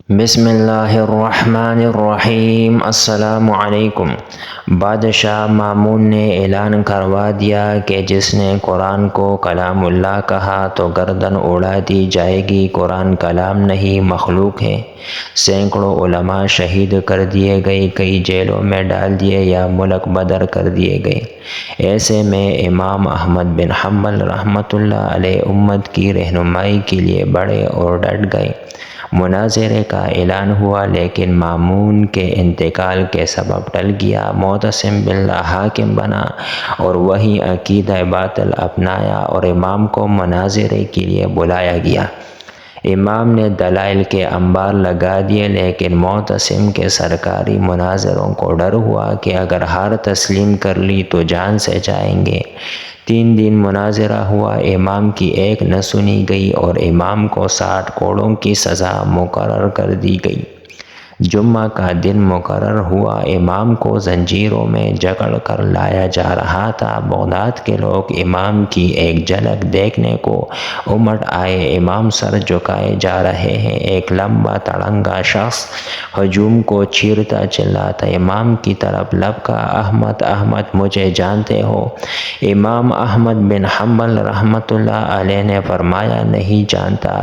بسم اللہ الرحمن الرحیم۔ السلام علیکم۔ بادشاہ مامون نے اعلان کروا دیا کہ جس نے قرآن کو کلام اللہ کہا تو گردن اڑا دی جائے گی۔ قرآن کلام نہیں، مخلوق ہے۔ سینکڑوں علماء شہید کر دیے گئے، کئی جیلوں میں ڈال دیے یا ملک بدر کر دیے گئے۔ ایسے میں امام احمد بن حنبل رحمۃ اللہ علیہ امت کی رہنمائی کے لیے بڑھے اور ڈٹ گئے۔ مناظرے کا اعلان ہوا، لیکن مامون کے انتقال کے سبب ٹل گیا۔ معتصم باللہ حاکم بنا اور وہی عقیدہ باطل اپنایا اور امام کو مناظرے کے لیے بلایا گیا۔ امام نے دلائل کے انبار لگا دیے، لیکن معتصم کے سرکاری مناظروں کو ڈر ہوا کہ اگر ہار تسلیم کر لی تو جان سے جائیں گے۔ 3 دن مناظرہ ہوا، امام کی ایک نہ سنی گئی اور امام کو 60 کوڑوں کی سزا مقرر کر دی گئی۔ جمعہ کا دن مقرر ہوا، امام کو زنجیروں میں جکڑ کر لایا جا رہا تھا۔ بغداد کے لوگ امام کی ایک جھلک دیکھنے کو امٹ آئے۔ امام سر جھکائے جا رہے ہیں۔ ایک لمبا تڑنگا شخص ہجوم کو چیرتا چلاتا امام کی طرف لپکا، احمد احمد مجھے جانتے ہو؟ امام احمد بن حنبل رحمۃ اللہ علیہ نے فرمایا نہیں جانتا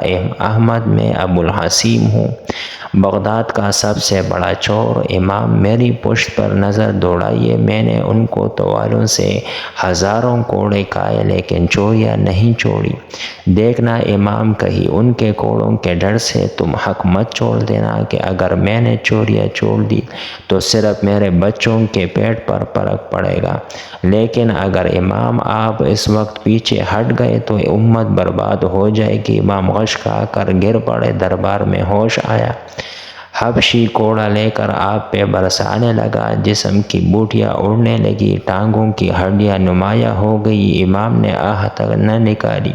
احمد، میں ابو الحسین ہوں، بغداد کا سب سے بڑا چور۔ امام میری پشت پر نظر دوڑائیے، میں نے ان کو توالوں سے ہزاروں کوڑے کھائے لیکن چوریاں نہیں چھوڑی۔ دیکھنا امام، کہیں ان کے کوڑوں کے ڈر سے تم حق مت چھوڑ دینا کہ اگر میں نے چوریاں چھوڑ دی تو صرف میرے بچوں کے پیٹ پر فرق پڑے گا، لیکن اگر امام آپ اس وقت پیچھے ہٹ گئے تو امت برباد ہو جائے گی۔ امام غش کھا کر گر پڑے، دربار میں ہوش آیا، حبشی کوڑا لے کر آپ پہ برسانے لگا، جسم کی بوٹیاں اڑنے لگی، ٹانگوں کی ہڈیاں نمایاں ہو گئی۔ امام نے آہ تک نہ نکالی۔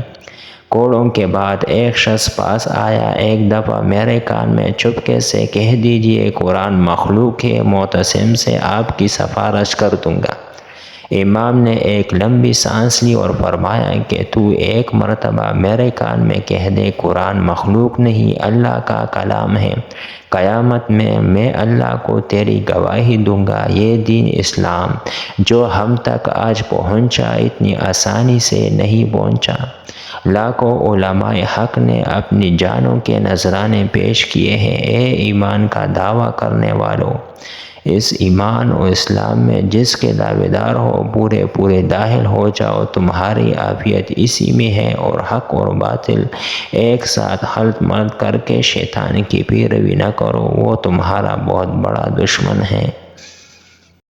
کوڑوں کے بعد ایک شخص پاس آیا، ایک دفعہ میرے کان میں چپکے سے کہہ دیجئے قرآن مخلوق ہے، معتصم سے آپ کی سفارش کر دوں گا۔ امام نے ایک لمبی سانس لی اور فرمایا کہ تو ایک مرتبہ میرے کان میں کہہ دے قرآن مخلوق نہیں، اللہ کا کلام ہے، قیامت میں اللہ کو تیری گواہی دوں گا۔ یہ دین اسلام جو ہم تک آج پہنچا اتنی آسانی سے نہیں پہنچا۔ لاکھوں علماء حق نے اپنی جانوں کے نذرانے پیش کیے ہیں۔ اے ایمان کا دعویٰ کرنے والو، اس ایمان و اسلام میں جس کے دعوے دار ہو پورے داخل ہو جاؤ، تمہاری عافیت اسی میں ہے، اور حق اور باطل ایک ساتھ خلط ملط کر کے شیطان کی پیروی نہ کرو، وہ تمہارا بہت بڑا دشمن ہے۔